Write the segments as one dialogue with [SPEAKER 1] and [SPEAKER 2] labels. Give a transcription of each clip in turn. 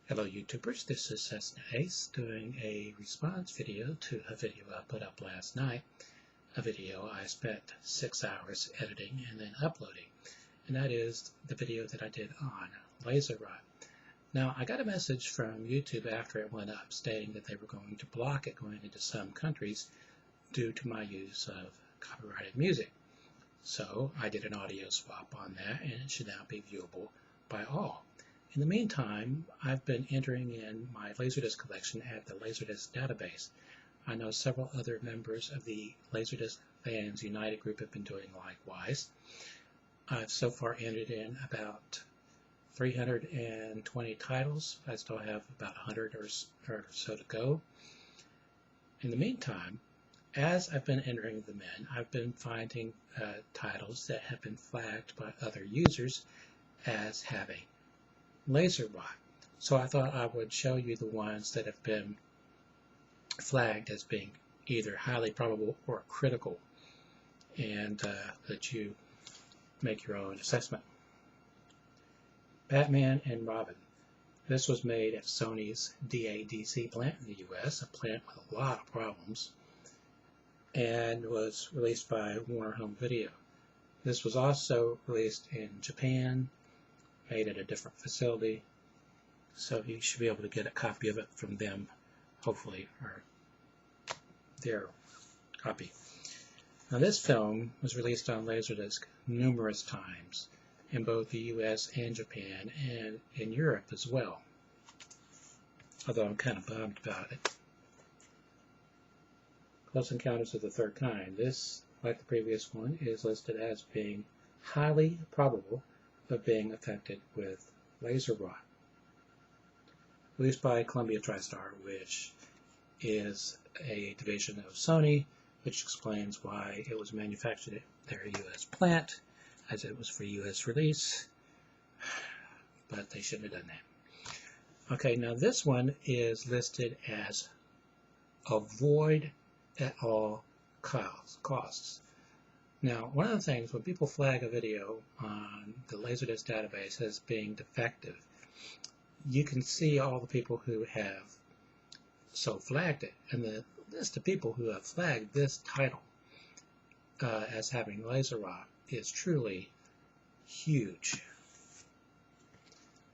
[SPEAKER 1] Hello YouTubers, this is Cessnaace doing a response video to a video I put up last night, a video I spent 6 hours editing and then uploading, and that is the video that I did on Laser Rot. Now I got a message from YouTube after it went up stating that they were going to block it going into some countries due to my use of copyrighted music. So I did an audio swap on that and it should now be viewable by all. In the meantime, I've been entering in my LaserDisc collection at the LaserDisc Database. I know several other members of the LaserDisc Fans United group have been doing likewise. I've so far entered in about 320 titles. I still have about 100 or so to go. In the meantime, as I've been entering them in, I've been finding titles that have been flagged by other users as having Laser Rot. So I thought I would show you the ones that have been flagged as being either highly probable or critical, and let you make your own assessment. Batman and Robin. This was made at Sony's DADC plant in the US, a plant with a lot of problems, and was released by Warner Home Video. This was also released in Japan, made at a different facility, so you should be able to get a copy of it from them, hopefully, or their copy. Now this film was released on LaserDisc numerous times in both the US and Japan, and in Europe as well, although I'm kind of bummed about it. Close Encounters of the Third Kind. This, like the previous one, is listed as being highly probable of being affected with Laser Rot. Released by Columbia TriStar, which is a division of Sony, which explains why it was manufactured at their US plant, as it was for US release, but they shouldn't have done that. Okay, now this one is listed as avoid at all costs. Now, one of the things, when people flag a video on the LaserDisc database as being defective, you can see all the people who have so flagged it. And the list of people who have flagged this title as having Laser Rot is truly huge.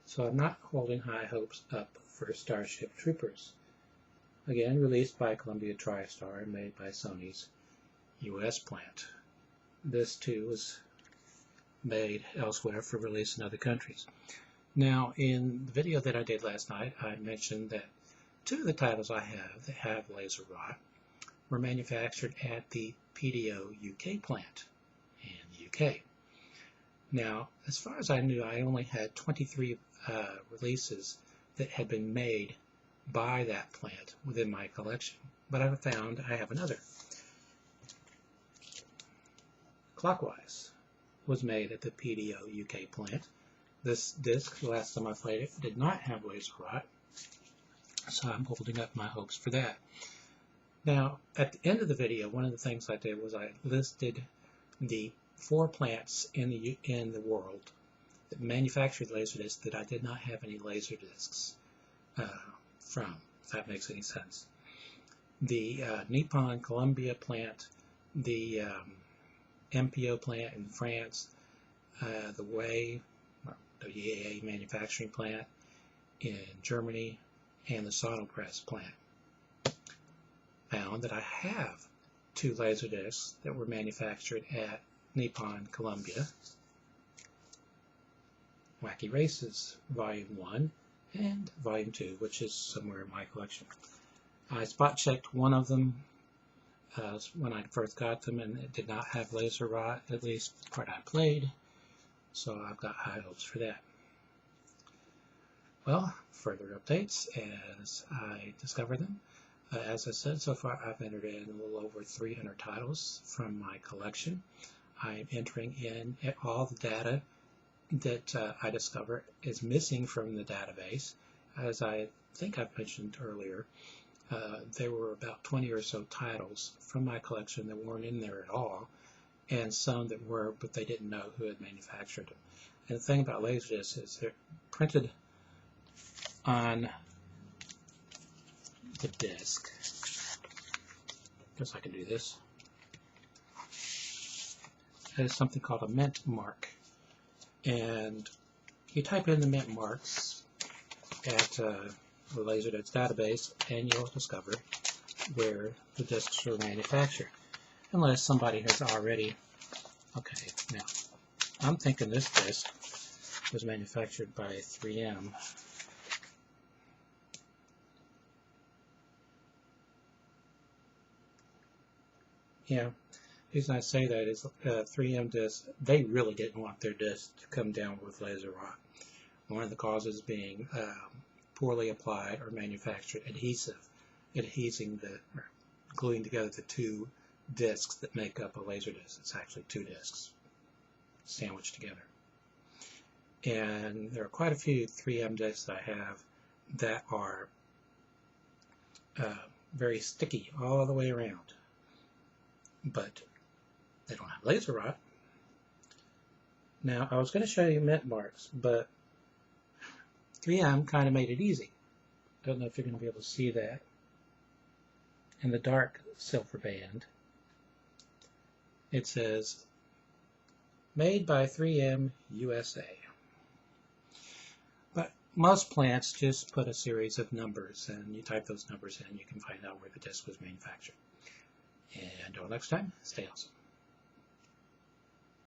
[SPEAKER 1] So I'm not holding high hopes up for Starship Troopers. Again, released by Columbia TriStar and made by Sony's US plant. This too was made elsewhere for release in other countries. Now, in the video that I did last night, I mentioned that two of the titles I have that have Laser Rot were manufactured at the PDO UK plant in the UK. Now, as far as I knew, I only had 23 releases that had been made by that plant within my collection, but I found I have another. Clockwise was made at the PDO UK plant. This disc, the last time I played it, did not have Laser Rot, so I'm holding up my hopes for that. Now, at the end of the video, one of the things I did was I listed the 4 plants in the world that manufactured LaserDiscs that I did not have any LaserDiscs from, if that makes any sense. The Nippon Columbia plant, the MPO plant in France, the WAA manufacturing plant in Germany, and the Sonopress plant. Found that I have 2 LaserDiscs that were manufactured at Nippon Columbia. Wacky Races Volume 1 and Volume 2, which is somewhere in my collection. I spot checked one of them when I first got them, and it did not have Laser Rot, at least the part I played, so I've got high hopes for that. Well, further updates as I discover them. As I said, so far I've entered in a little over 300 titles from my collection. I'm entering in all the data that I discover is missing from the database. As I think I've mentioned earlier, there were about 20 or so titles from my collection that weren't in there at all, and some that were, but they didn't know who had manufactured them. And the thing about LaserDisc is they're printed on the disk. Guess I can do this. There's something called a mint mark, and you type in the mint marks at the LaserDisc Database, and you'll discover where the disks are manufactured, unless somebody has already. Okay, now I'm thinking this disk was manufactured by 3M. Yeah, the reason I say that is 3M disks, they really didn't want their disks to come down with laser rot. One of the causes being poorly applied or manufactured adhesive, or gluing together the two disks that make up a laser disc. It's actually two disks sandwiched together. And there are quite a few 3M disks that I have that are very sticky all the way around. But they don't have laser rot. Now, I was going to show you mint marks, but 3M kind of made it easy. Don't know if you're going to be able to see that. In the dark silver band, it says, made by 3M USA. But most plants just put a series of numbers, and you type those numbers in, and you can find out where the disc was manufactured. And until next time, stay awesome.